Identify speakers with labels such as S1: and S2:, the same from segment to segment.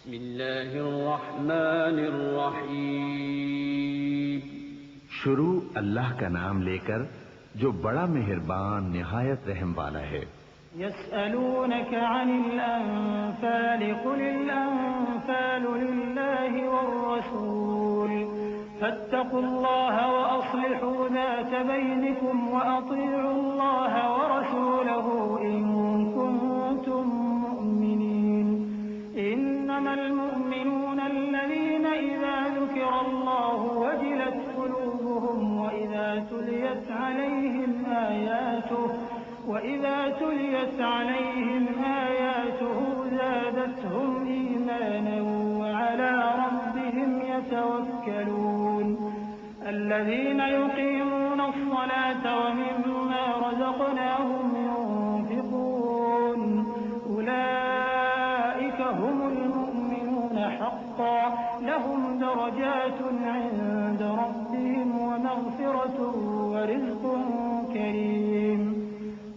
S1: बिस्मिल्लाहिर्रहमानिर्रहीम।
S2: शुरू अल्लाह का नाम लेकर जो बड़ा मेहरबान निहायत रहम वाला है।
S3: यसअलूनक अनिल अनफाल कुलिल अनफालु लिल्लाहि वर्रसूल फत्तकुल्लाह व अस्लिहू ज़ात बैनिकुम व अतीउल्लाह व रसूलहू इन कुंतुम मुमिनीन। इन्नमल मुमिनून अल्लज़ीना इज़ा ज़ुकिरल्लाहु वजिलत क़ुलूबुहुम व इज़ा तुलियत अलैहिम आयातुहु ज़ादतहुम ईमाना व अला रब्बिहिम यतवक्कलून। अल्लज़ीना युक़ीमूना अस्सलाता व मिम्मा रज़क़नाहुम युनफ़िक़ून उलाइका हुमुल मुमिनून हक़्क़न लहुम दरजातुन इंद रब्बिहिम व मग़फ़िरतुन व रिज़्क़ुन करीम।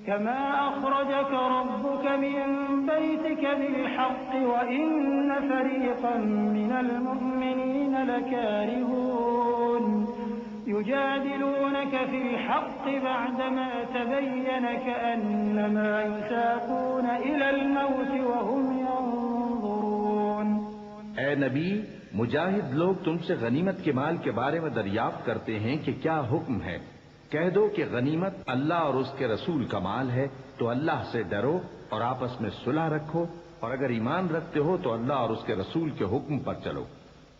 S3: कमा अख़रजक रब्बुक मिन बैतिक बिल्हक़्क़ि व इन्न फ़रीक़न मिनल मुअ्मिनीन लकारिहून। युजादिलूनक फ़िल हक़्क़ि बअदमा तबय्यन कअन्नमा युसाक़ून इलल मौति व हुम यंज़ुरून।
S2: ए नबी, मुजाहिद लोग तुमसे गनीमत के माल के बारे में दरियाफ्त करते हैं कि क्या हुक्म है। कह दो कि गनीमत अल्लाह और उसके रसूल का माल है, तो अल्लाह से डरो और आपस में सुलह रखो, और अगर ईमान रखते हो तो अल्लाह और उसके रसूल के हुक्म पर चलो।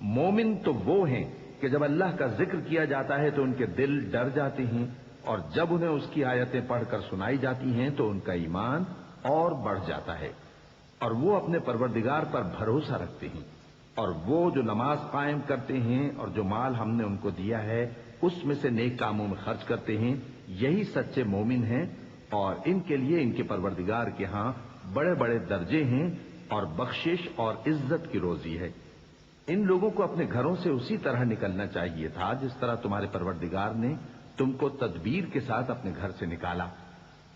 S2: मोमिन तो वो हैं कि जब अल्लाह का जिक्र किया जाता है तो उनके दिल डर जाते हैं, और जब उन्हें उसकी आयतें पढ़कर सुनाई जाती हैं तो उनका ईमान और बढ़ जाता है, और वो अपने परवरदिगार पर भरोसा रखते हैं, और वो जो नमाज कायम करते हैं और जो माल हमने उनको दिया है उसमें से नेक कामों में खर्च करते हैं, यही सच्चे मोमिन हैं, और इनके लिए इनके परवरदिगार के यहाँ बड़े बड़े दर्जे हैं और बख्शिश और इज्जत की रोजी है। इन लोगों को अपने घरों से उसी तरह निकलना चाहिए था जिस तरह तुम्हारे परवरदिगार ने तुमको तदबीर के साथ अपने घर से निकाला।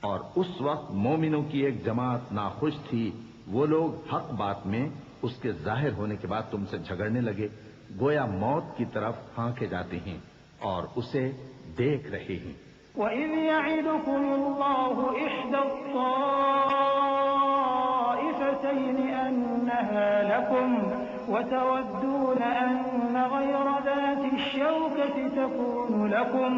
S2: और उस वक्त मोमिनों की एक जमात नाखुश थी। वो लोग हक बात में उसके जाहिर होने के बाद तुमसे झगड़ने लगे, गोया मौत की तरफ हाँके जाते हैं और उसे देख रहे हैं।
S3: वइज़ यइदुकुमुल्लाहु इह्दा त्ताइफ़तैनि अन्नहा लकुम व तवद्दून अन्न गयरा ज़ाति श्शौकति तकूनु लकुम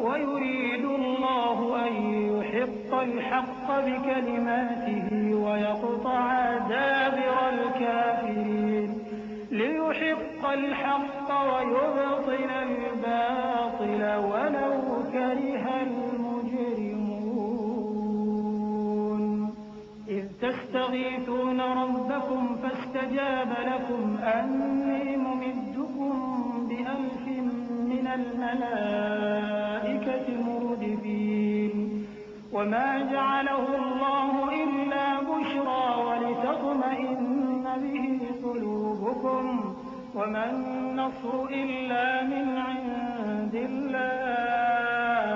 S3: व युरीदुल्लाहु अन युहिक़्क़ल हक़्क़ बिकलिमातिही व यक़्तअ दाबिरल काफ़िरीन लियुहिक़्क़ الحق ويبطل الباطل ولو كره المجرمون إذ تستغيثون ربكم فاستجاب لكم أني ممدكم بألف من الملائكة مردفين وما جعله الله إلا بشرى ولتطمئن به قلوبكم وما النصر إلا من عند الله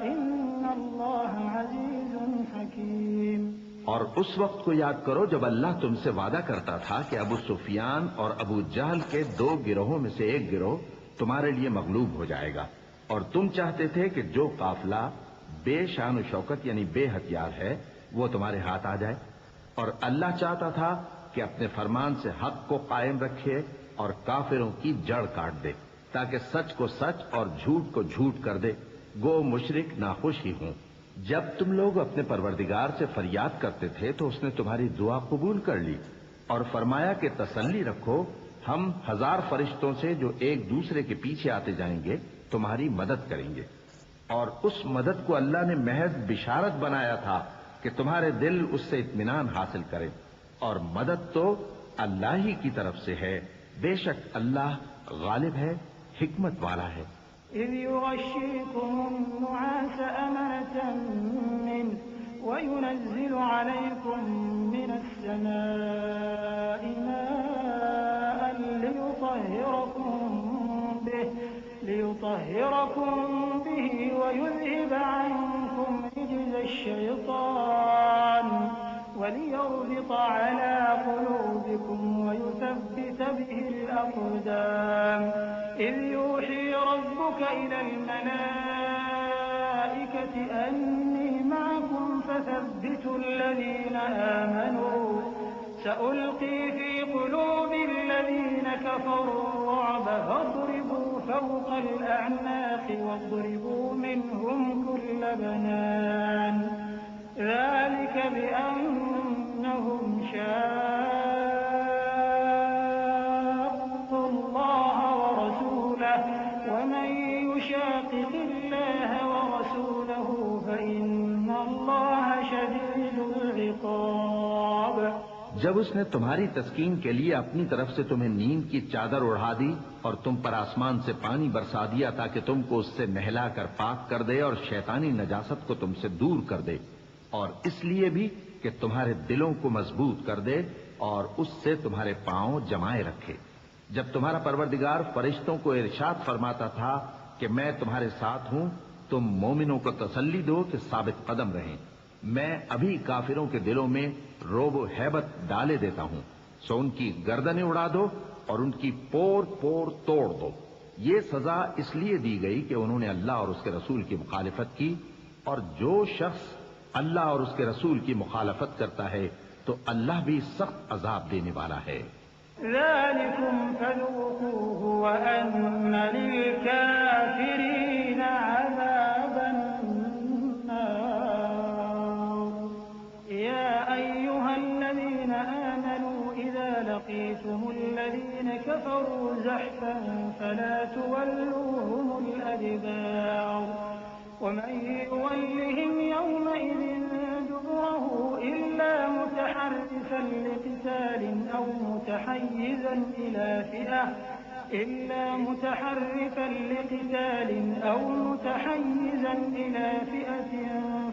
S3: إن الله عزيز حكيم।
S2: और उस वक्त को याद करो जब अल्लाह तुमसे वादा करता था कि अबू सुफियान और अबू जहल के दो गिरोहों में से एक गिरोह तुम्हारे लिए मगलूब हो जाएगा, और तुम चाहते थे कि जो काफिला बेशान शौकत यानी बेहथियार है वो तुम्हारे हाथ आ जाए, और अल्लाह चाहता था कि अपने फरमान से हक को कायम रखे और काफिरों की जड़ काट दे, ताकि सच को सच और झूठ को झूठ कर दे। गो मुशरिक नाखुश ही हों। जब तुम लोग अपने परवरदिगार से फरियाद करते थे तो उसने तुम्हारी दुआ कबूल कर ली और फरमाया कि तसल्ली रखो, हम 1000 फरिश्तों से जो एक दूसरे के पीछे आते जाएंगे तुम्हारी मदद करेंगे। और उस मदद को अल्लाह ने महज बिशारत बनाया था कि तुम्हारे दिल उससे इत्मीनान हासिल करें, और मदद तो अल्लाह ही की तरफ से है। बेशक अल्लाह गालिब है, हिकमत वाला है।
S3: إذ يغشيكم النعاس أمنة منه وينزل عليكم من السماء ماء ليطهركم به ويذهب عنكم رجز الشيطان وليربط على قلوبكم ويثبت الأقدام إذ يوحي ربك إلى الملائكة أني معكم فثبتوا الذين آمنوا سألقي في قلوب الذين كفروا الرعب فاضربوا فوق الأعناق واضربوا منهم كل بنان ذلك بأنهم شاقوا الله ورسوله ومن يشاقق الله ورسوله فإن الله شديد العقاب।
S2: जब उसने तुम्हारी तस्कीन के लिए अपनी तरफ से तुम्हें नींद की चादर उड़ा दी और तुम पर आसमान से पानी बरसा दिया ताकि तुमको उससे नहला कर पाक कर दे और शैतानी नजासत को तुमसे दूर कर दे, और इसलिए भी कि तुम्हारे दिलों को मजबूत कर दे और उससे तुम्हारे पांव जमाए रखे। जब तुम्हारा परवरदिगार फरिश्तों को इरशाद फरमाता था कि मैं तुम्हारे साथ हूं, तुम मोमिनों को तसल्ली दो कि साबित कदम रहें। मैं अभी काफिरों के दिलों में रोब हैबत डाले देता हूं, सो उनकी गर्दनें उड़ा दो और उनकी पोर पोर तोड़ दो। ये सजा इसलिए दी गई कि उन्होंने अल्लाह और उसके रसूल की मुखालिफत की, और जो शख्स अल्लाह और उसके रसूल की मुखालफत करता है तो अल्लाह भी सख्त अजाब देने वाला है।
S3: ذلكم فذوقوه وأن للكافرين عذاب النار يا أيها الذين آمنوا إذا لقيتم الذين كفروا زحفا فلا تولوهم الأدبار ومن يولهم يومئذ دبره إلا متحرفا لقتال أو متحيزا إلى فئة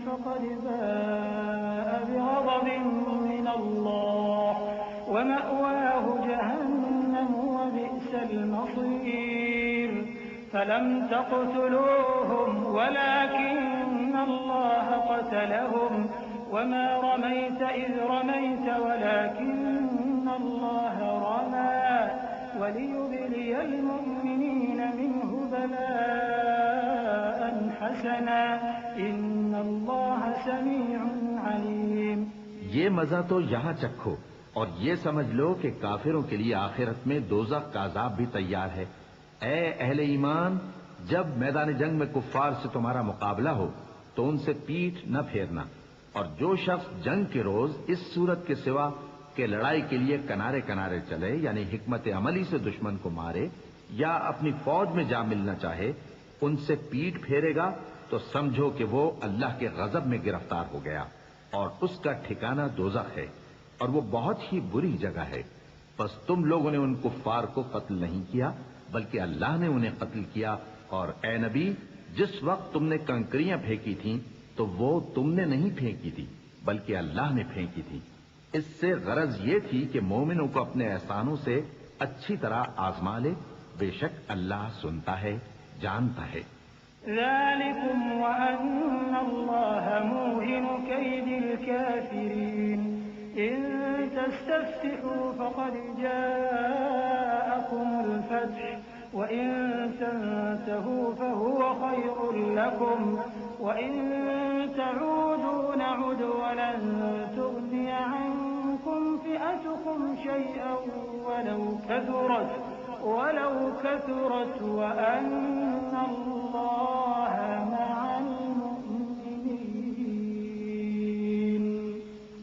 S3: فقد باء بغضب من الله ومأواه جهنم وبئس المصير فلم تقتلوهم ولكن الله قتلهم وما رميت إذ رميت ولكن الله رمى وليبلي المؤمنين منه بلاء حسنا إن الله سميع عليم।
S2: ये मजा तो यहाँ चखो और ये समझ लो कि काफिरों के लिए आखिरत में दोज़ख का अज़ाब भी तैयार है। ऐ अहले ईमान, जब मैदान जंग में कुफ्फार से तुम्हारा मुकाबला हो तो उनसे पीठ न फेरना, और जो शख्स जंग के रोज इस सूरत के सिवा के लड़ाई के लिए किनारे किनारे चले, यानी हिकमत अमली से दुश्मन को मारे या अपनी फौज में जा मिलना चाहे, उनसे पीठ फेरेगा तो समझो कि वो अल्लाह के गजब में गिरफ्तार हो गया और उसका ठिकाना दोज़ख है और वो बहुत ही बुरी जगह है। बस तुम लोगों ने उन कुफ्फार को कत्ल नहीं किया बल्कि अल्लाह ने उन्हें कत्ल किया, और ए नबी, जिस वक्त तुमने कंकरियां फेंकी थीं तो वो तुमने नहीं फेंकी थी बल्कि अल्लाह ने फेंकी थी। इससे गरज ये थी कि मोमिनों को अपने एहसानों से अच्छी तरह आजमा ले, बेशक अल्लाह सुनता है, जानता है।
S3: ذلكم وأن الله موهن كيد الكافرين إن تستفتحوا فقد جاءكم الفتح وإن تنتهوا فهو خير لكم وإن تعودوا نعد ولن تغني عنكم فئتكم شيئا ولو كثرت وأن الله مع المؤمنين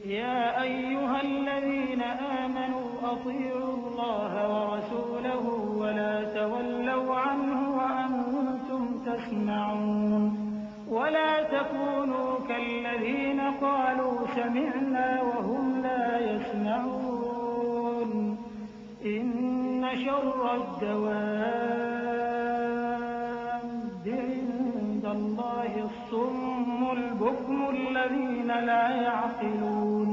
S3: يا أيها الذين آمنوا أطيعوا الله ورسوله ولا تولوا عنه وأنتم تسمعون ولا تكونوا كالذين قالوا سمعنا وهم لا يسمعون إن شر الدواب عند الله الصم البكم الذين لا يعقلون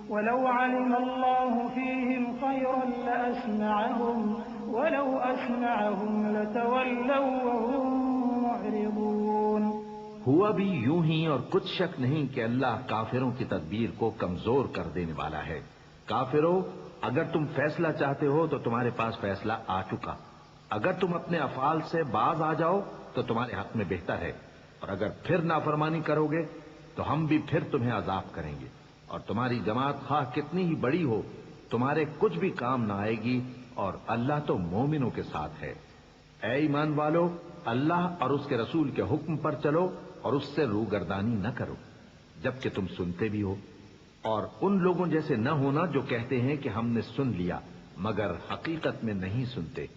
S3: ولو علم الله فيهم خيرا لأسمعهم ولو أسمعهم لتولوا وهم معرضون।
S2: हुआ भी यूं ही, और कुछ शक नहीं कि अल्लाह काफिरों की तदबीर को कमजोर कर देने वाला है। काफिरों, अगर तुम फैसला चाहते हो तो तुम्हारे पास फैसला आ चुका। अगर तुम अपने अफाल से बाज आ जाओ तो तुम्हारे हक में बेहतर है, और अगर फिर नाफरमानी करोगे तो हम भी फिर तुम्हें अजाब करेंगे। और तुम्हारी जमात खा कितनी ही बड़ी हो, तुम्हारे कुछ भी काम ना आएगी, और अल्लाह तो मोमिनों के साथ है। ऐ ईमान वालो, अल्लाह और उसके रसूल के हुक्म पर चलो और उससे रूगर्दानी न करो जबकि तुम सुनते भी हो, और उन लोगों जैसे न होना जो कहते हैं कि हमने सुन लिया मगर हकीकत में नहीं सुनते।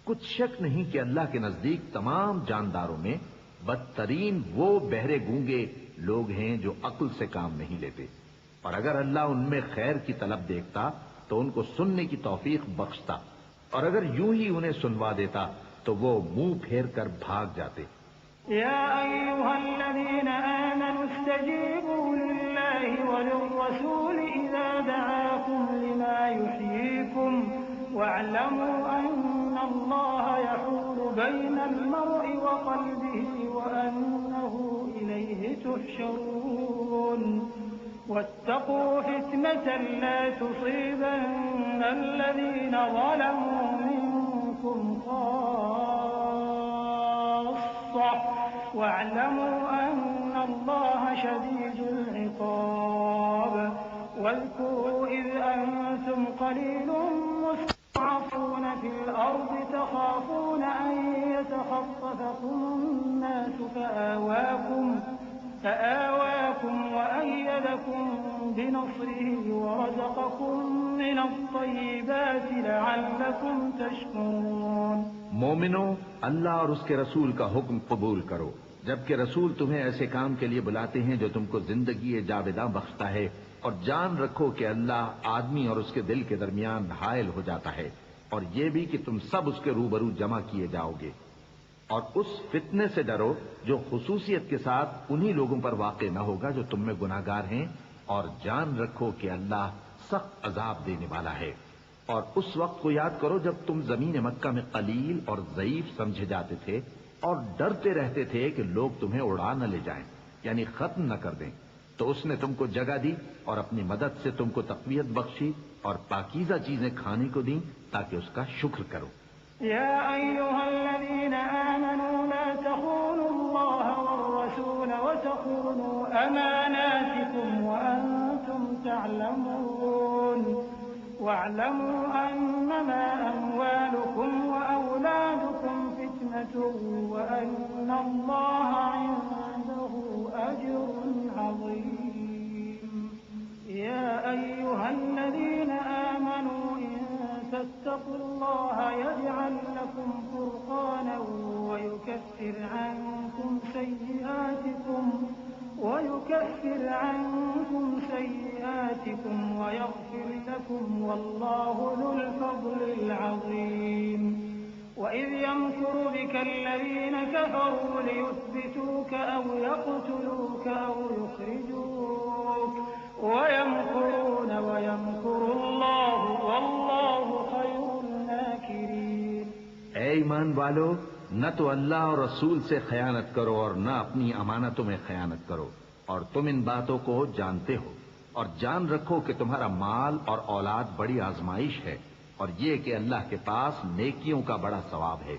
S2: कुछ शक नहीं कि अल्लाह के नजदीक तमाम जानदारों में बदतरीन वो बहरे गूंगे लोग हैं जो अक्ल से काम नहीं लेते। और अगर अल्लाह उनमें खैर की तलब देखता तो उनको सुनने की तौफीक बख्शता, और अगर यूं ही उन्हें सुनवा देता तो वो मुंह फेर कर भाग जाते।
S3: या अय्युहल्लज़ीना आमनू इस्तजीबू लिल्लाहि वलिर्रसूल इज़ा दआकुम लिमा युहयीकुम वअलमू अन्नल्लाह यहूलु बैनल मर्इ व क़ल्बिही व अन्नहु इलैहि तुहशरून वत्तक़ू फितनतन ला तुसीबन्न अल्लज़ीना ज़लमू मिनकुम वाअलमू अन्नल्लाह शदीदुल इक़ाब वज़्कुरू इज़ अंतुम क़लीलुन मुस्तज़अफ़ून फ़िल अर्ज़ि तख़ाफ़ून अन यतख़त्तफ़कुमुन नास فآواكم وأيدكم بنصره ورزقكم من الطيبات لعلكم تشكرون।
S2: मोमिनो, अल्लाह और उसके रसूल का हुक्म कबूल करो जबकि रसूल तुम्हें ऐसे काम के लिए बुलाते हैं जो तुमको जिंदगी जावेदा बख्शता है, और जान रखो कि अल्लाह आदमी और उसके दिल के दरमियान हायल हो जाता है, और ये भी कि तुम सब उसके रूबरू जमा किए जाओगे। और उस फितने से डरो जो खुसूसियत के साथ उन्हीं लोगों पर वाक़े न होगा जो तुम में गुनाहगार हैं, और जान रखो कि अल्लाह सख्त अजाब देने वाला है। और उस वक्त को याद करो जब तुम जमीन मक्का में कलील और ज़ईफ समझे जाते थे और डरते रहते थे कि लोग तुम्हें उड़ा न ले जाएं, यानी खत्म न कर दें। तो उसने तुमको जगह दी और अपनी मदद से तुमको तक़वियत बख्शी और पाकीज़ा चीजें खाने को दी ताकि उसका शुक्र करो।
S3: या अय्युहल्लज़ीना आमनू ला तख़ूनुल्लाह वर्रसूल वतख़ूनू अमानातिकुम व अंतुम तअलमून वअलमू अन्नमा अम्वालुकुम व औलादुकुम फित्नतुन व अन्नल्लाह इंदहु अज्रुन अज़ीम। या अय्युहल्लज़ीना आमनू फत्तक़ुल्लाह यजअल लकुम फुरक़ाना वयुकफ्फिर अन्कुम सय्यिआतिकुम वयग़फिर लकुम वल्लाहु ज़ुल फ़ज़्लिल अज़ीम। वइज़ यमकुरु बिका الذين كفروا ليثبتوك أو يقتلوك أو يخرجوك ويمكرون ويمكر الله والله خير الماكرين।
S2: ऐ ईमान वालो, न तो अल्लाह और रसूल से खयानत करो और न अपनी अमानतों में खयानत करो, और तुम इन बातों को जानते हो। और जान रखो कि तुम्हारा माल और औलाद बड़ी आजमाइश है, और ये कि अल्लाह के पास नेकियों का बड़ा सवाब है।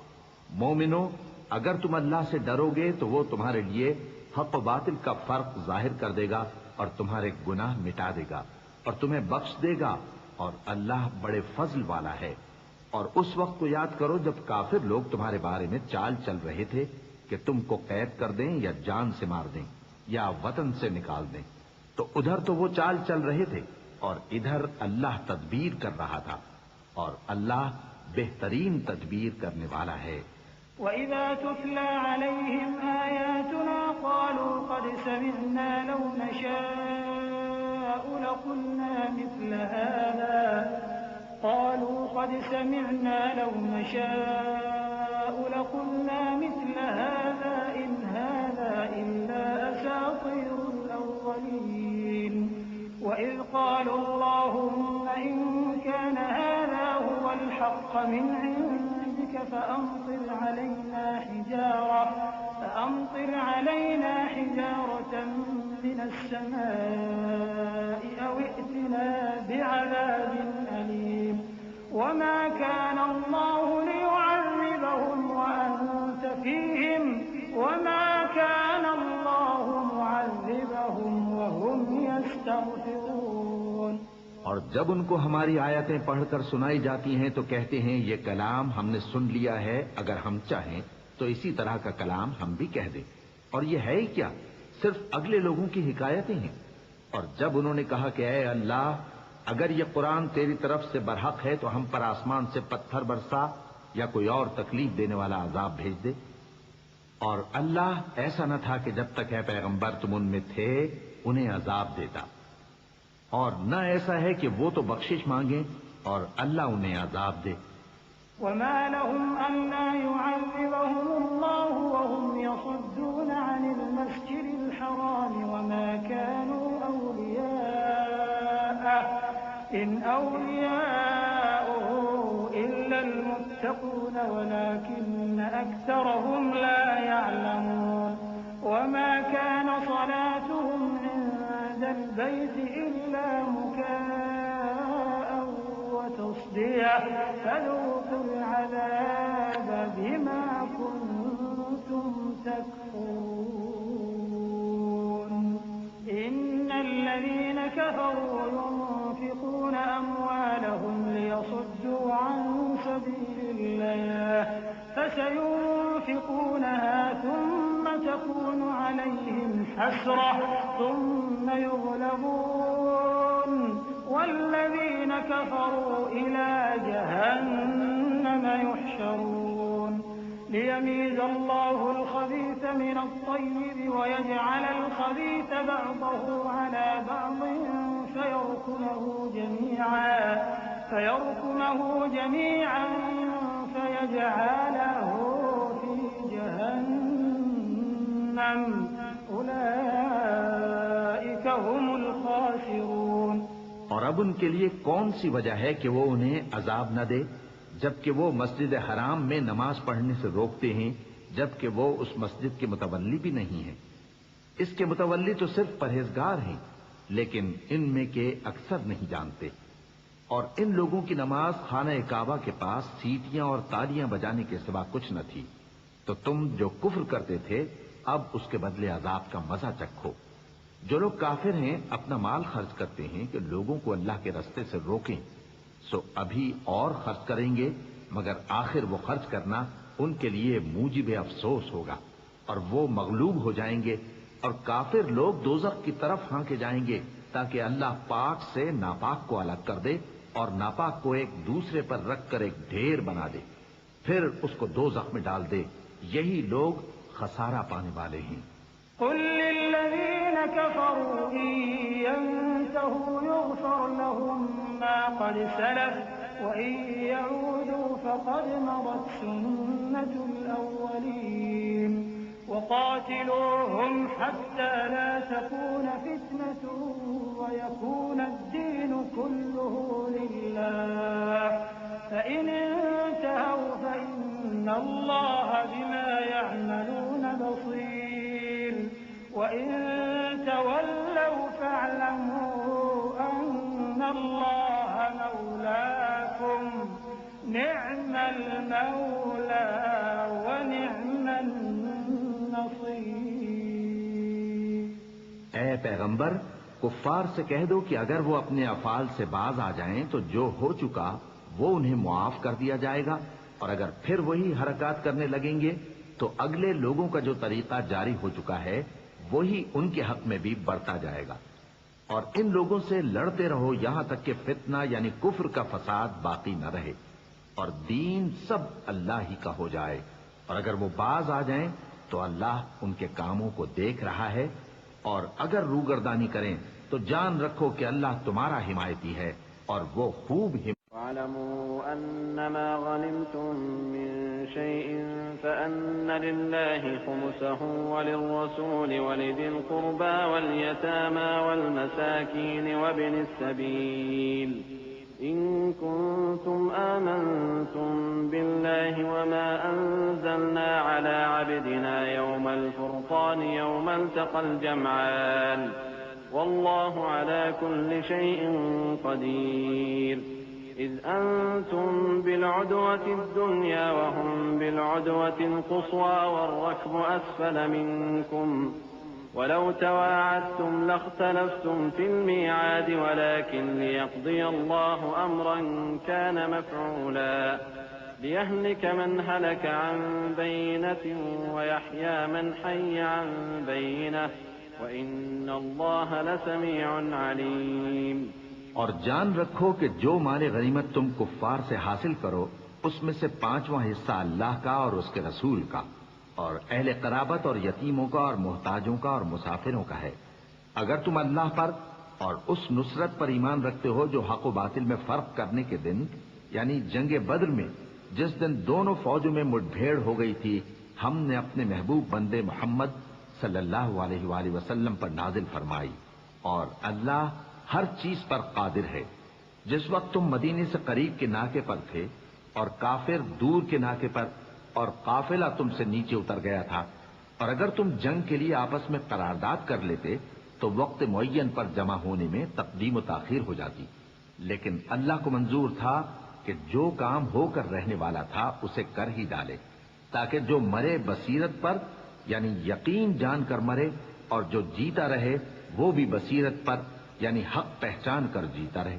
S2: मोमिनो, अगर तुम अल्लाह से डरोगे तो वो तुम्हारे लिए हक बातिल का फर्क जाहिर कर देगा और तुम्हारे गुनाह मिटा देगा और तुम्हें बख्श देगा, और अल्लाह बड़े फजल वाला है। और उस वक्त को याद करो जब काफिर लोग तुम्हारे बारे में चाल चल रहे थे कि तुमको कैद कर दें या जान से मार दें या वतन से निकाल दें। तो उधर तो वो चाल चल रहे थे और इधर अल्लाह तदबीर कर रहा था, और अल्लाह बेहतरीन तदबीर करने वाला है।
S3: वइज़ा तुतला अलैहिम आयातुना क़ालू क़द समिअना लौ नशाअ लक़ुलना मिस्ल हाज़ा क़ालू क़द समिअना लौ नशाअ लक़ुलना मिस्ल हाज़ा इन हाज़ा इल्ला असातीरुल अव्वलीन। वइज़ क़ालू अल्लाहुम्मा इन कान हाज़ा हुवल हक़्क़ मिन इंदिक فأمطر علينا حجارة من السماء أو ائتنا بعذاب أليم। वमा कान अल्लाहु लियुअज़्ज़िबहुम व अंत फ़ीहिम वमा कान अल्लाहु मुअज़्ज़िबहुम व हुम यस्तग़फ़िरून।
S2: और जब उनको हमारी आयतें पढ़कर सुनाई जाती हैं तो कहते हैं ये कलाम हमने सुन लिया है, अगर हम चाहें तो इसी तरह का कलाम हम भी कह दें। और ये है ही क्या, सिर्फ अगले लोगों की हिकायतें हैं। और जब उन्होंने कहा कि ऐ अल्लाह, अगर ये कुरान तेरी तरफ से बरहक है तो हम पर आसमान से पत्थर बरसा या कोई और तकलीफ देने वाला अजाब भेज दे। और अल्लाह ऐसा न था कि जब तक है पैगंबर तुम उनमें थे उन्हें अजाब देता, और न ऐसा है कि वो तो बख्शिश मांगे और अल्लाह उन्हें अजाब दे।
S3: वमा लहुम अल्ला युअज़्ज़िबहुमुल्लाहु व हुम यसुद्दून अनिल मस्जिदिल हराम वमा कानू औलियाअह इन औलियाउहु इल्लल मुत्तक़ून वलाकिन्न अक्सरहुम ला यअलमून। वमा कान सलातुहुम इंदल बैति इल्ला मुकाअ व तस्दियह फज़ूक़ुल अज़ाब बिमा कुन्तुम तकफुरून। इन्नल लज़ीन कफ़रू युनफ़िक़ून अम्वालहुम लियसुद्दू अन सबीलिल्लाह फसयुनफ़िक़ूनहा थुम्म तकून अलैहिम हसरह थुम्म युग़लबून वल्लज़ीन कफ़रू इला जहन्नम युहशरून। लियमीज़ अल्लाहु अल-ख़बीथ मिन अत-तय्यिब व यजअल अल-ख़बीथ बअदहु अला बअदिन फयरकुमहु जमीअन फयजअलहु फी जहन्नम उलाइका हुमुल ख़ासिरून।
S2: और अब उनके लिए कौन सी वजह है कि वो उन्हें अजाब न दे, जबकि वो मस्जिद हराम में नमाज पढ़ने से रोकते हैं, जबकि वो उस मस्जिद के मुतवल्ली भी नहीं है। इसके मुतवल्ली तो सिर्फ परहेजगार हैं, लेकिन इनमें के अक्सर नहीं जानते। और इन लोगों की नमाज खाना काबा के पास सीटियां और तालियां बजाने के सिवा कुछ न थी। तो तुम जो कुफ्र करते थे, अब उसके बदले अजाब का मजा चखो। जो लोग काफिर हैं अपना माल खर्च करते हैं कि लोगों को अल्लाह के रास्ते से रोकें, सो अभी और खर्च करेंगे, मगर आखिर वो खर्च करना उनके लिए मूजिब अफसोस होगा और वो मगलूब हो जाएंगे। और काफिर लोग दोज़ख की तरफ हांके जाएंगे ताकि अल्लाह पाक से नापाक को अलग कर दे और नापाक को एक दूसरे पर रखकर एक ढेर बना दे, फिर उसको दोज़ख में डाल दे। यही लोग खसारा पाने वाले हैं।
S3: कुल लिल्लज़ीन कफ़रू इन यंतहू युग़फ़र लहुम मा क़द सलफ़ व इन यऊदू फ़क़द मदत सुन्नतुल अव्वलीन वक़ातिलूहुम हत्ता ला तकून फ़ित्नतुन व यकून अद्दीन कुल्लुहु लिल्लाह फ़इन इंतहव फ़इन्नल्लाह बिमा यअमलून बसीर वइन तवल्लव फ़अलमू अन्नल्लाह मौलाकुम निअमल मौला व निअमन नसीर।
S2: ऐ पैगंबर, कुफ्फार से कह दो कि अगर वो अपने अफाल से बाज आ जाएं तो जो हो चुका वो उन्हें मुआफ कर दिया जाएगा, और अगर फिर वही हरकत करने लगेंगे तो अगले लोगों का जो तरीका जारी हो चुका है वही उनके हक में भी बढ़ता जाएगा। और इन लोगों से लड़ते रहो यहां तक कि फितना यानी कुफ्र का फसाद बाकी न रहे और दीन सब अल्लाह ही का हो जाए। और अगर वो बाज आ जाएं तो अल्लाह उनके कामों को देख रहा है, और अगर रूगर्दानी करें तो जान रखो कि अल्लाह तुम्हारा हिमायती है और वो खूब
S1: वालमू अन्नमा गनिमतुम मिन शैइन फअन्न लिल्लाहि खुमुसहु वलिर्रसूलि वलिदिल कुर्बा वलयतामा वलमसाकीन वब्निस सबील इन कुंतुम आमंतुम बिल्लाहि वमा अंज़लना अला अब्दिना यौमल फुरक़ान यौमल तक़ल जमआन वल्लाहु अला कुल्लि शैइन क़दीर। إذ أنتم بالعدوة الدنيا وهم بالعدوة القصوى والركب أسفل منكم ولو تواعدتم لاختلفتم في الميعاد ولكن ليقضي الله أمرا كان مفعولا ليهلك من هلك عن بينة ويحيى من حي عن بينة وإن الله لسميع عليم।
S2: और जान रखो कि जो माल गनीमत तुम कुफ्फार से हासिल करो उसमें से 5वां हिस्सा अल्लाह का और उसके रसूल का और अहले कराबत और यतीमों का और मोहताजों का और मुसाफिरों का है। अगर तुम अल्लाह पर और उस नुसरत पर ईमान रखते हो जो हक व बातिल में फर्क करने के दिन यानी जंगे बद्र में जिस दिन दोनों फौजों में मुठभेड़ हो गई थी, हमने अपने महबूब बंदे मोहम्मद सल्लल्लाहु अलैहि वसल्लम पर नाजिल फरमाई और अल्लाह हर चीज पर कादिर है। जिस वक्त तुम मदीने से करीब के नाके पर थे और काफिर दूर के नाके पर और काफिला तुमसे नीचे उतर गया था और अगर तुम जंग के लिए आपस में करारदाद कर लेते तो वक्त मुअय्यन पर जमा होने में तकदीम व ताखीर हो जाती, लेकिन अल्लाह को मंजूर था कि जो काम होकर रहने वाला था उसे कर ही डाले ताकि जो मरे बसीरत पर यानी यकीन जानकर मरे और जो जीता रहे वो भी बसीरत पर यानी हक पहचान कर जीता रहे।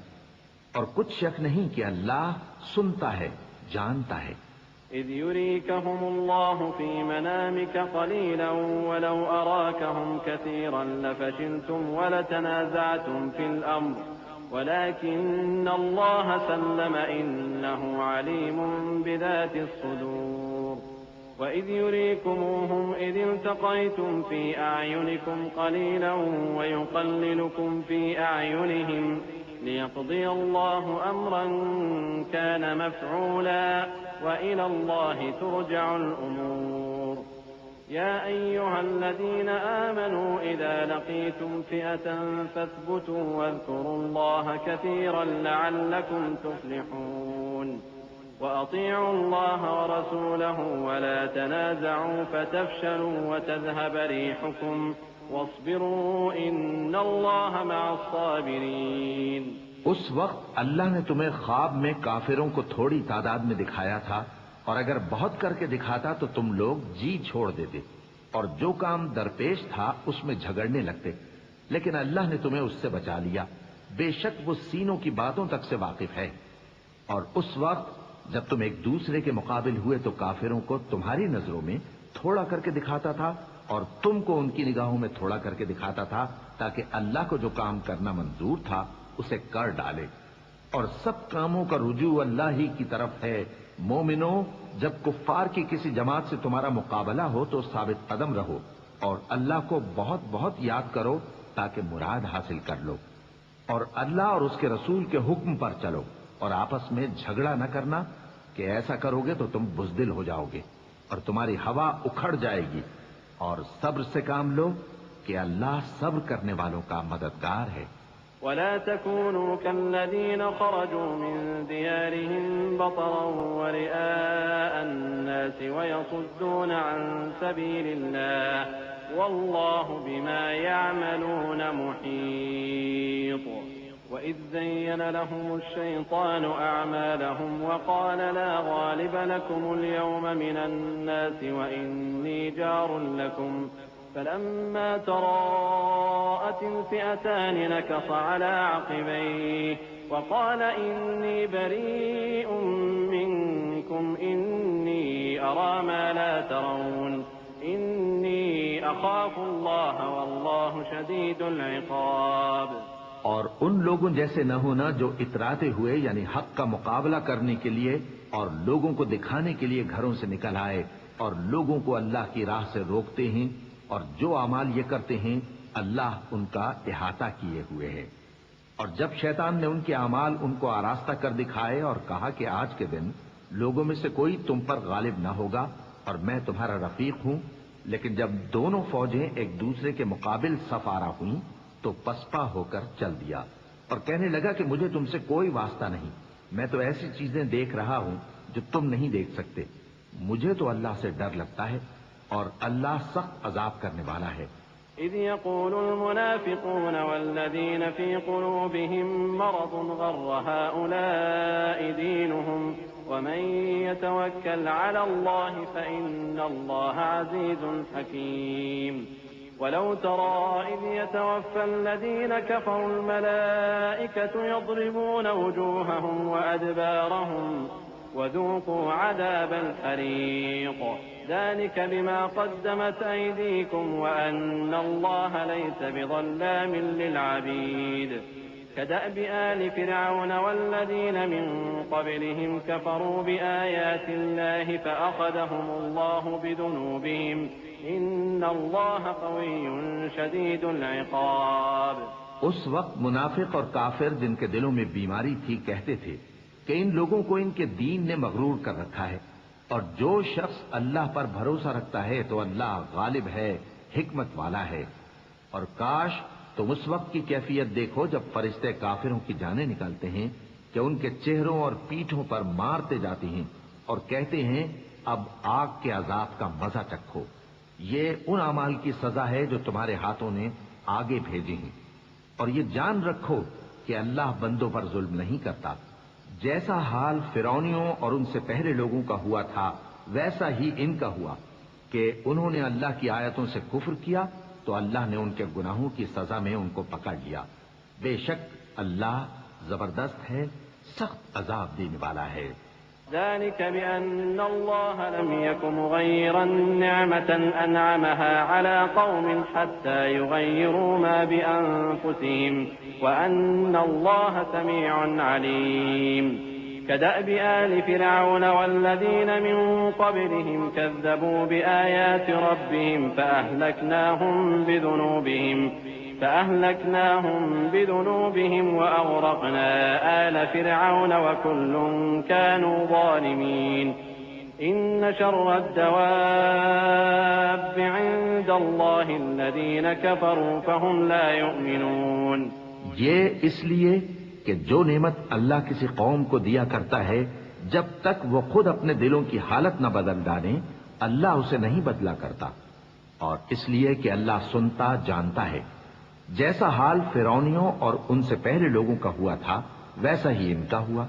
S2: और कुछ शक नहीं कि अल्लाह सुनता है, जानता है।
S1: إذ يريكهم الله في منامك قليلا ولو أراكهم كثيرا لفشلتم ولتنازعتم في الأمر ولكن الله سلم إنه عليم بذات الصدور وإذ يريكموهم إذ التقيتم في أعينكم قليلا ويقللكم في أعينهم ليقضي الله أمرا كان مفعولا وإلى الله ترجع الأمور يا أيها الذين آمنوا إذا لقيتم فئة فاثبتوا واذكروا الله كثيرا لعلكم تفلحون وأطيعوا الله ورسوله ولا تنازعوا فتفشلوا وتذهب ريحكم واصبروا إن الله مع الصابرين।
S2: उस वक्त अल्लाह ने तुम्हें ख्वाब में काफिरों को थोड़ी तादाद में दिखाया था और अगर बहुत करके दिखाता तो तुम लोग जी छोड़ देते और जो काम दरपेश था उसमें झगड़ने लगते, लेकिन अल्लाह ने तुम्हें उससे बचा लिया। बेशक वो सीनों की बातों तक से वाकिफ है। और उस वक्त जब तुम एक दूसरे के मुकाबिल हुए तो काफिरों को तुम्हारी नजरों में थोड़ा करके दिखाता था और तुमको उनकी निगाहों में थोड़ा करके दिखाता था ताकि अल्लाह को जो काम करना मंजूर था उसे कर डाले। और सब कामों का रुजू अल्लाह ही की तरफ है। मोमिनो, जब कुफ्फार की किसी जमात से तुम्हारा मुकाबला हो तो साबित कदम रहो और अल्लाह को बहुत बहुत याद करो ताकि मुराद हासिल कर लो और अल्लाह और उसके रसूल के हुक्म पर चलो और आपस में झगड़ा न करना कि ऐसा करोगे तो तुम बुज़दिल हो जाओगे और तुम्हारी हवा उखड़ जाएगी। और सब्र से काम लो कि अल्लाह सब्र करने वालों का मददगार है।
S1: ولا تكونوا كالذين خرجوا من ديارهم بطرا ورئاء الناس ويصدون عن سبيل الله والله بما يعملون محيط وإذ زين لهم الشيطان أعمالهم وقال لا غالب لكم اليوم من الناس وإني جار لكم فلما تراءت الفئتان نكص على عقبيه وقال إني بريء منكم إني أرى ما لا ترون إني أخاف الله والله شديد العقاب।
S2: और उन लोगों जैसे न होना जो इतराते हुए यानी हक का मुकाबला करने के लिए और लोगों को दिखाने के लिए घरों से निकल आए और लोगों को अल्लाह की राह से रोकते हैं और जो अमाल ये करते हैं अल्लाह उनका इहाता किए हुए है। और जब शैतान ने उनके अमाल उनको आरास्ता कर दिखाए और कहा कि आज के दिन लोगों में से कोई तुम पर गालिब न होगा और मैं तुम्हारा रफीक हूं, लेकिन जब दोनों फौजें एक दूसरे के मुकाबिल सफारा हुई तो पसपा होकर चल दिया और कहने लगा कि मुझे तुमसे कोई वास्ता नहीं, मैं तो ऐसी चीजें देख रहा हूं जो तुम नहीं देख सकते। मुझे तो अल्लाह से डर लगता है और अल्लाह सख्त अजाब करने वाला है।
S1: إذ يقول المنافقون والذين في قلوبهم مرض غر هؤلاء دينهم ومن يتوكل على الله فإن الله عزيز حكيم ولو ترى إذ يتوفى الذين كفروا الملائكة يضربون وجوههم وأدبارهم وذوقوا عذاب الحريق ذلك بما قدمت أيديكم وأن الله ليس بظلام للعبيد كدأب آل فرعون والذين من قبلهم كفروا بآيات الله فأخذهم الله بذنوبهم إن الله قوي شديد العقاب।
S2: उस वक्त मुनाफिक और काफिर जिनके दिलों में बीमारी थी कहते थे कि इन लोगों को इनके दीन ने मगरूर कर रखा है और जो शख्स अल्लाह पर भरोसा रखता है तो अल्लाह गालिब है, हिकमत वाला है। और काश तुम उस वक्त की कैफियत देखो जब फरिश्ते काफिरों की जानें निकालते हैं कि उनके चेहरों और पीठों पर मारते जाती हैं और कहते हैं अब आग के अजाब का मजा चखो। ये उन अमाल की सजा है जो तुम्हारे हाथों ने आगे भेजी हैं। और ये जान रखो कि अल्लाह बंदों पर जुल्म नहीं करता। जैसा हाल फिरौनियों और उनसे पहले लोगों का हुआ था वैसा ही इनका हुआ कि उन्होंने अल्लाह की आयतों से कुफ्र किया तो अल्लाह ने उनके गुनाहों की सजा में उनको पकड़ लिया। बेशक अल्लाह जबरदस्त है, सख्त अजाब देने वाला है।
S1: ذلك بأن الله لم يك مغيرا نعمة أنعمها على قوم حتى يغيروا ما بأنفسهم وأن الله سميع عليم كدأب آل فرعون والذين من قبلهم كذبوا بآيات ربهم فأهلكناهم بذنوبهم وأغرقنا آل فرعون وكل كانوا ظالمين إن شر الدواب عند الله الذين كفروا فهم لا يؤمنون।
S2: ये इसलिए कि जो नेमत अल्लाह किसी कौम को दिया करता है जब तक वो खुद अपने दिलों की हालत न बदल डाले अल्लाह उसे नहीं बदला करता। और इसलिए कि अल्लाह सुनता जानता है। जैसा हाल फिरौनियों और उनसे पहले लोगों का हुआ था वैसा ही इनका हुआ।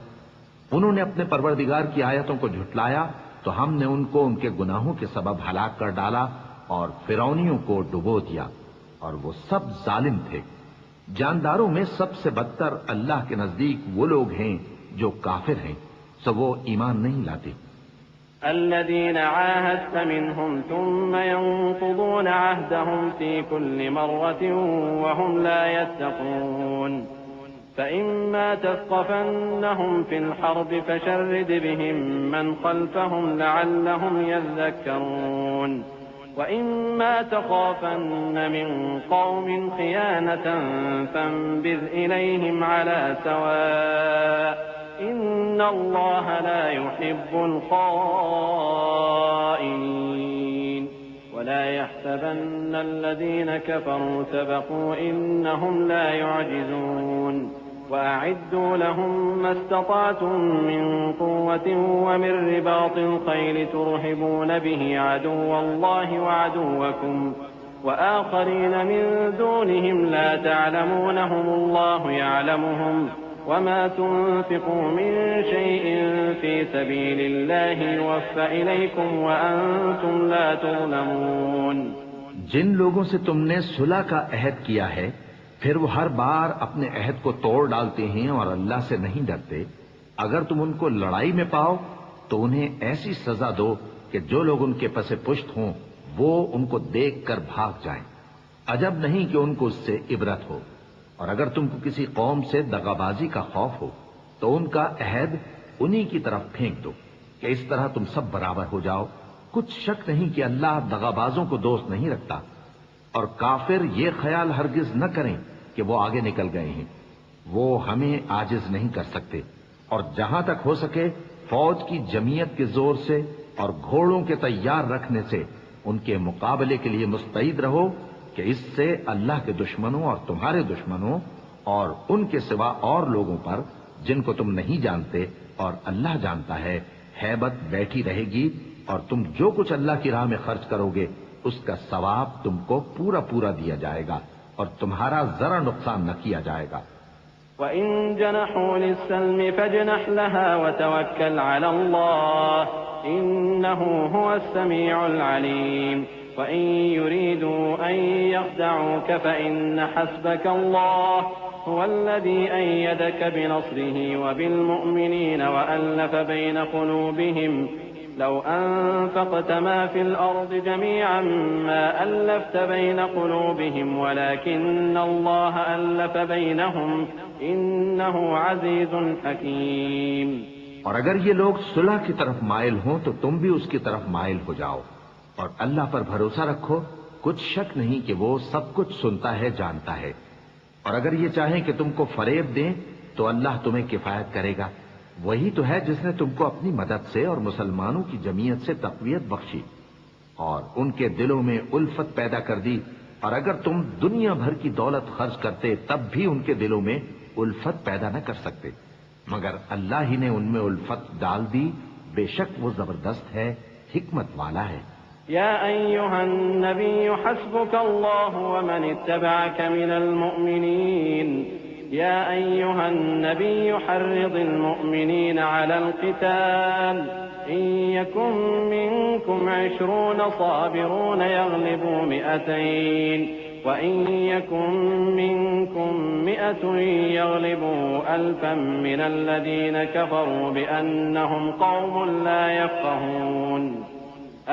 S2: उन्होंने अपने परवरदिगार की आयतों को झुटलाया तो हमने उनको उनके गुनाहों के सबब हलाक कर डाला और फिरौनियों को डुबो दिया और वो सब जालिम थे। जानदारों में सबसे बदतर अल्लाह के नजदीक वो लोग हैं जो काफिर हैं, सो वो ईमान नहीं लाते।
S1: الذين عاهدت منهم ثم ينقضون عهدهم في كل مرة وهم لا يتقون فإما تثقفنهم في الحرب فشرد بهم من خلفهم لعلهم يذكرون وإما تخافن من قوم خيانة فانبذ إليهم على سواء إن الله لا يحب الخائنين ولا يحسبن الذين كفروا سبقوا إنهم لا يعجزون وأعدوا لهم ما استطعتم من قوة ومن رباط الخيل ترهبون به عدو الله وعدوكم وآخرين من دونهم لا تعلمونهم الله يعلمهم وما تنفقوا من شيء في سبيل الله يوفى إليكم وأنتم لا تظلمون।
S2: जिन लोगों से तुमने सुलह का अहद किया है फिर वो हर बार अपने अहद को तोड़ डालते हैं और अल्लाह से नहीं डरते, अगर तुम उनको लड़ाई में पाओ तो उन्हें ऐसी सजा दो कि जो लोग उनके पसे पुष्ट हों वो उनको देखकर भाग जाएं। अजब नहीं कि उनको उससे इबरत हो। और अगर तुमको किसी कौम से दगाबाजी का खौफ हो तो उनका अहद उन्हीं की तरफ फेंक दो कि इस तरह तुम सब बराबर हो जाओ। कुछ शक नहीं कि अल्लाह दगाबाजों को दोस्त नहीं रखता। और काफिर ये ख्याल हरगिज न करें कि वो आगे निकल गए हैं, वो हमें आजिज नहीं कर सकते। और जहां तक हो सके फौज की जमीयत के जोर से और घोड़ों के तैयार रखने से उनके मुकाबले के लिए मुस्तैद रहो कि इससे अल्लाह के दुश्मनों और तुम्हारे दुश्मनों और उनके सिवा और लोगों पर जिनको तुम नहीं जानते और अल्लाह जानता है, हैबत बैठी रहेगी और तुम जो कुछ अल्लाह की राह में खर्च करोगे उसका सवाब तुमको पूरा पूरा दिया जाएगा और तुम्हारा जरा नुकसान न किया जाएगा।
S1: वइन जनहू लिस्सल्मि फजनह लहा वतवक्कल अला अल्लाह इन्नहू हुवस समीउल अलीम वइन युरीदू अन यख्दऊक फइन्न हस्बक अल्लाह हुवल्लज़ी अय्यदक बिनस्रिही वबिलमुअ्मिनीन वअल्लफ़ बैन क़ुलूबिहिम लौ अनफ़क़त मा फ़िल अर्ज़ि जमीअन मा अल्लफ़्त बैन क़ुलूबिहिम वलाकिन्न अल्लाह अल्लफ़ बैनहुम इन्नहु अज़ीज़ुन हकीम।
S2: और अगर ये लोग सुलह की तरफ माइल हों तो तुम भी उसकी तरफ माइल हो जाओ और अल्लाह पर भरोसा रखो, कुछ शक नहीं कि वो सब कुछ सुनता है, जानता है। और अगर ये चाहें कि तुमको फरेब दें तो अल्लाह तुम्हें किफायत करेगा। वही तो है जिसने तुमको अपनी मदद से और मुसलमानों की जमीयत से तक़वियत बख्शी और उनके दिलों में उल्फत पैदा कर दी। और अगर तुम दुनिया भर की दौलत खर्च करते तब भी उनके दिलों में उल्फत पैदा न कर सकते, मगर अल्लाह ही ने उनमें उल्फत डाल दी। बेशक वो जबरदस्त है, हिकमत वाला है।
S1: या अय्युहन नबिय्यु हस्बुकल्लाहु व मन इत्तबअक मिनल मुअ्मिनीन या अय्युहन नबिय्यु हर्रिदिल मुअ्मिनीन अलल क़िताल इन यकुम मिनकुम 20 साबिरून यग़लिबू 200 व इन यकुम मिनकुम 100 यग़लिबू 1000 मिनल लज़ीना कफ़रू बिअन्नहुम क़ौमुन ला यफ़क़हून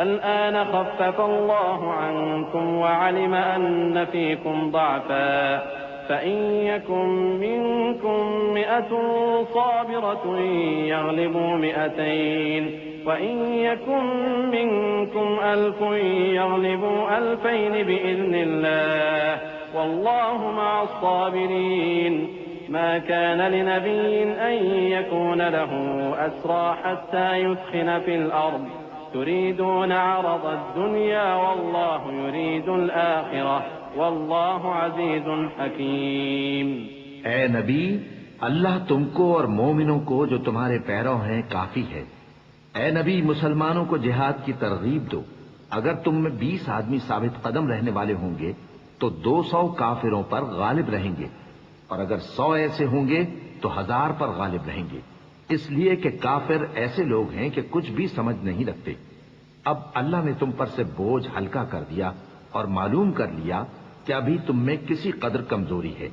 S1: الآن خفف الله عنكم وعلم أن فيكم ضعفا فإن يكن منكم 100 صابرة يغلبوا 200 وإن يكن منكم 1000 يغلبوا 2000 بإذن الله والله مع الصابرين ما كان لنبي أن يكون له أسرى حتى يثخن في الأرض तुरीदून अरद दुनिया वल्लाहु युरीदुल आखिरह वल्लाहु अज़ीज़ुन हकीम।
S2: ए नबी, अल्लाह तुमको और मोमिनों को जो तुम्हारे पैरों हैं काफी है। ए नबी, मुसलमानों को जिहाद की तरगीब दो। अगर तुम में 20 आदमी साबित कदम रहने वाले होंगे तो 200 काफिरों पर गालिब रहेंगे और अगर 100 ऐसे होंगे तो 1000 पर गालिब रहेंगे, इसलिए कि काफिर ऐसे लोग हैं कि कुछ भी समझ नहीं रखते। अब अल्लाह ने तुम पर से बोझ हल्का कर दिया और मालूम कर लिया कि अभी तुम में किसी कदर कमजोरी है।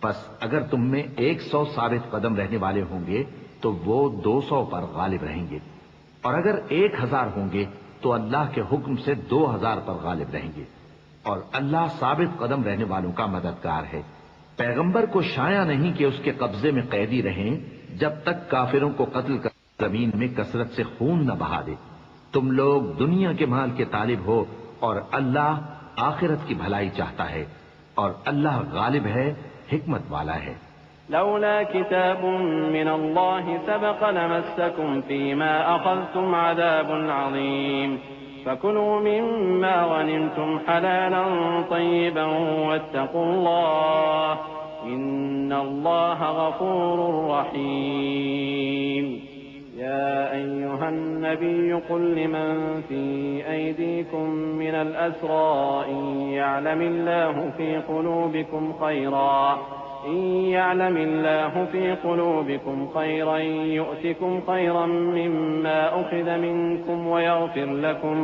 S2: बस अगर तुम में 100 साबित कदम रहने वाले होंगे तो वो 200 पर गालिब रहेंगे और अगर 1000 होंगे तो अल्लाह के हुक्म से 2000 पर गालिब रहेंगे और अल्लाह साबित कदम रहने वालों का मददगार है। पैगंबर को शाया नहीं कि उसके कब्जे में कैदी रहें जब तक काफिरों को कत्ल कर जमीन में कसरत से खून न बहा दे। तुम लोग दुनिया के माल के तालिब हो और अल्लाह आखिरत की भलाई चाहता है और अल्लाह गालिब है, हिकमत वाला है।
S1: लौला किताबुन मिनल्लाहि सबक़ लमस्सकुम फीमा अख़ज़्तुम अज़ाबुन अज़ीम फकुलू मिम्मा गनिमतुम हलालन तय्यिबन वत्तक़ुल्लाह इन्नल्लाह गफ़ूरुर रहीम। या अय्युहन नबिय्यु क़ुल लिमन फ़ी अयदीकुम मिनल अस्रा इन यअलमिल्लाहु फ़ी क़ुलूबिकुम ख़ैरन यु'तिकुम ख़ैरन मिम्मा उख़िज़ मिनकुम वयग़फ़िर लकुम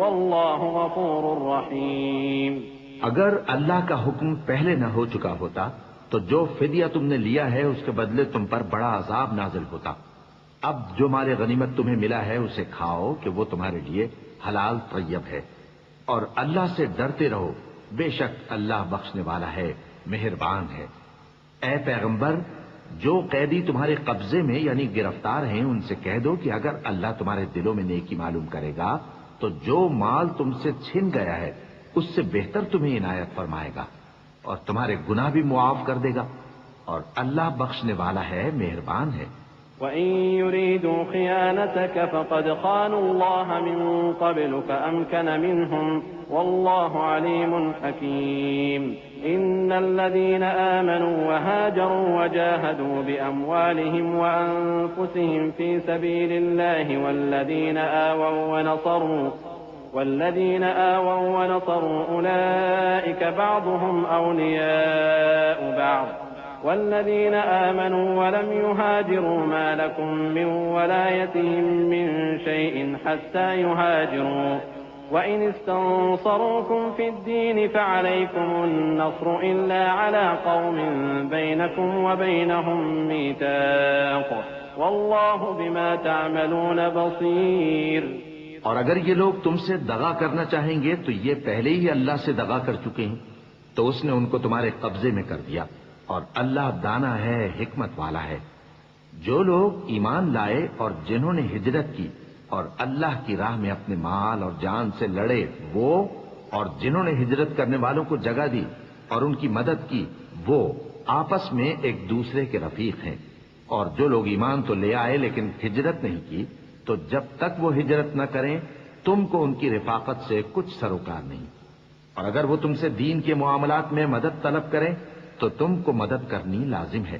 S1: वल्लाहु गफ़ूरुर रहीम।
S2: अगर अल्लाह का हुक्म पहले न हो चुका होता तो जो फिदिया तुमने लिया है उसके बदले तुम पर बड़ा अजाब नाजिल होता। अब जो माल गनीमत तुम्हें मिला है उसे खाओ कि वो तुम्हारे लिए हलाल तय्यब है और अल्लाह से डरते रहो, बेशक अल्लाह बख्शने वाला है, मेहरबान है। ए पैगंबर, जो कैदी तुम्हारे कब्जे में यानी गिरफ्तार हैं उनसे कह दो कि अगर अल्लाह तुम्हारे दिलों में नेकी मालूम करेगा तो जो माल तुमसे छिन गया है उससे बेहतर तुम्हें इनायत फरमाएगा और तुम्हारे गुनाह भी मुआफ कर देगा और अल्लाह बख्शने वाला है, मेहरबान है।
S1: वइन युरीदू खियानतक फक़द ख़ानुल्लाह मिन क़ब्लु फ़अमकन मिनहुम वल्लाहु अलीमुन हकीम। इन्नल्लज़ीना आमनू वहाजरू वजाहदू बिअम्वालिहिम वअन्फुसिहिम फ़ी सबीलिल्लाहि वल्लज़ीना आवौ वल्लज़ीन आवौ व नसरू उलाइक बाअदुहुम औलियाउ बाअद वल्लज़ीन आमनू व लम युहाजिरू मा लकुम मिन वलायतिहिम मिन शैइन हत्ता युहाजिरू व इन इस्तंसरूकुम फिद्दीन फअलैकुमुन नस्रु इल्ला अला कौमिन बैनकुम व बैनहुम मीसाक़ वल्लाहु बिमा तअमलून बसीर।
S2: और अगर ये लोग तुमसे दगा करना चाहेंगे तो ये पहले ही अल्लाह से दगा कर चुके हैं, तो उसने उनको तुम्हारे कब्जे में कर दिया। और अल्लाह दाना है, हिकमत वाला है। जो लोग ईमान लाए और जिन्होंने हिजरत की और अल्लाह की राह में अपने माल और जान से लड़े, वो और जिन्होंने हिजरत करने वालों को जगह दी और उनकी मदद की, वो आपस में एक दूसरे के रफीक हैं। और जो लोग ईमान तो ले आए लेकिन हिजरत नहीं की, तो जब तक वो हिजरत न करें तुमको उनकी रिफाकत से कुछ सरोकार नहीं। और अगर वो तुमसे दीन के मामलात में मदद तलब करें तो तुमको मदद करनी लाजिम है,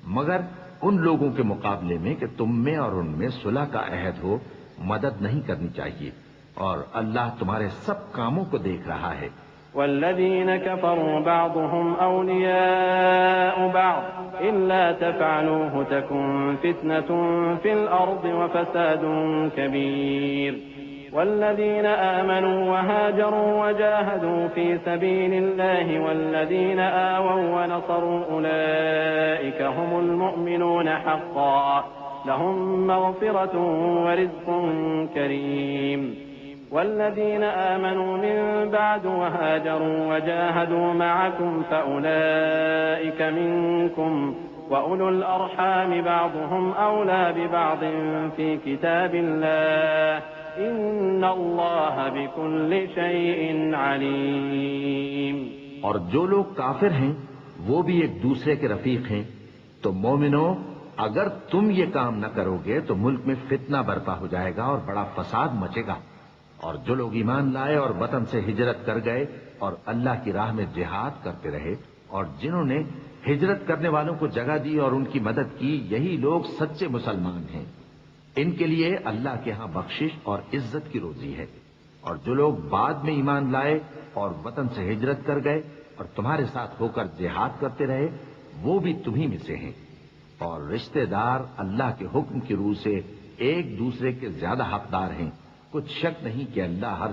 S2: मगर उन लोगों के मुकाबले में कि तुम में और उनमें सुलह का अहद हो, मदद नहीं करनी चाहिए। और अल्लाह तुम्हारे सब कामों को देख रहा है।
S1: वल्लज़ीन कफ़रू बअदुहुम औलियाउ बअद इल्ला तफ़अलूहु तकुन फ़ित्नतुन फ़िल अर्दि व फ़सादुन कबीर। वल्लज़ीन आमनू व हाजरू व जाहदू फ़ी सबीलिल्लाहि वल्लज़ीन आवौ व नसरू उलाइक हुमुल मुअमिनून हक़्क़न लहुम मग़फ़िरतुन व रिज़्क़ुन करीम। वल्लज़ीन आमनू मिन बअद वहाजरू वजाहदू मअकुम फउलाइक मिनकुम व उलुल अरहाम बअदुहुम औला बिबअदिन फ़ी किताबिल्लाह इन्नल्लाह बिकुल्लि शैइन अलीम।
S2: और जो लोग काफिर हैं वो भी एक दूसरे के रफीक हैं। तो मोमिनो, अगर तुम ये काम न करोगे तो मुल्क में फितना बर्पा हो जाएगा और बड़ा फसाद मचेगा। और जो लोग ईमान लाए और वतन से हिजरत कर गए और अल्लाह की राह में जिहाद करते रहे और जिन्होंने हिजरत करने वालों को जगह दी और उनकी मदद की, यही लोग सच्चे मुसलमान हैं। इनके लिए अल्लाह के यहाँ बख्शिश और इज्जत की रोजी है। और जो लोग बाद में ईमान लाए और वतन से हिजरत कर गए और तुम्हारे साथ होकर जिहाद करते रहे, वो भी तुम्ही में से हैं। और रिश्तेदार अल्लाह के हुक्म की रूह से एक दूसरे के ज्यादा हकदार हैं। कुछ शक नहीं कि अल्लाह हर